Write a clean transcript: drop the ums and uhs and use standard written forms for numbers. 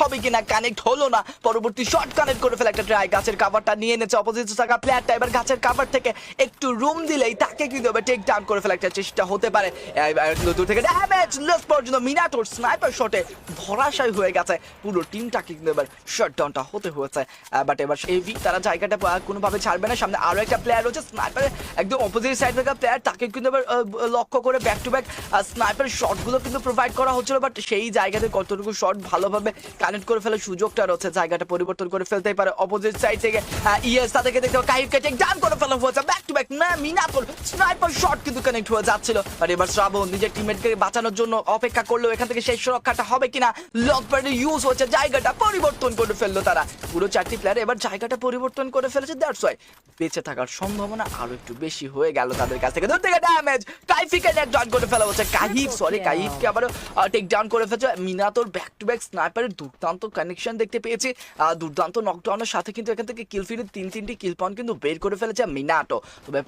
হবে কিনা, কানেক্ট হলো না। পরবর্তী শট কানেক্ট করে ফেলে একটা ট্রাই, গাছের কাভারটা নিয়ে এনেছে অপোজিট থাকা প্লেয়ারটা। এবার গাছের কাভার থেকে একটু রুম দিলেই তাকে কিন্তু এবার টেক ডাউন করে ফেলে একটা চেষ্টা হতে পারে। দূর থেকে ড্যামেজ, লাস্ট পর্যন্ত মিনাটোর স্নাইপার শটে ধরাশায়ী হয়ে গেছে। পুরো টিমটাকে কিন্তু এবার শাটডাউনটা হতে হয়েছে। বাট এবার এভি তারা জায়গাটা কোনোভাবে ছাড়বে না। সামনে আরো একটা প্লেয়ার রয়েছে স্নাইপারের একদম অপোজিট সাইড থেকে প্লেয়ার, তাকে কিন্তু এবার লক্ষ্য করে ব্যাক টু ব্যাক স্নাইপার শটগুলো কিন্তু প্রোভাইড করা হচ্ছিল। বাট সেই জায়গাতে কতটুকু শট ভালোভাবে কানেক্ট করে ফেলার সুযোগটা রয়েছে, জায়গাটা পরিবর্তন করে ফেলতেই পারে অপোজিট সাইড থেকে। ইয়েস তাদেরকে দেখতে কাহিবকে টেক ডাউন করে ফেলা হয়েছে ব্যাক টু ব্যাক। না মিনাতোর স্নাইপার শট কিন্তু কানেক্ট হয়ে যাচ্ছিল। আর এবার শ্রাবণ নিজের টিমমেটকে বাঁচানোর জন্য অপেক্ষা করলেও এখান থেকে শেষ রক্ষাটা হবে কিনা। লং প্যাড ইউজ হচ্ছে, জায়গাটা পরিবর্তন করে ফেললো তারা। পুরো 4টি প্লেয়ার এবার জায়গাটা পরিবর্তন করে ফেলেছে। দ্যাটস ওয়াই বেঁচে থাকার সম্ভাবনা আরো একটু বেশি হয়ে গেল তাদের কাছ থেকে। দূর থেকে ড্যামেজ, কাইফিকে টেক ডাউন করে ফেলা হচ্ছে। কাহিবকে আবার টেক ডাউন করে ফেলছে। মিনাতোর ব্যাক টু ব্যাক স্নাইপারের দুর্দান্ত কানেকশন দেখতে পেয়েছি। দুর্দান্ত নকডাউনের সাথে কিন্তু এখান থেকে কিল ফিরে 3টি কিল পয়েন্ট কিন্তু বের করে ফেলেছে মিনাটো। তবে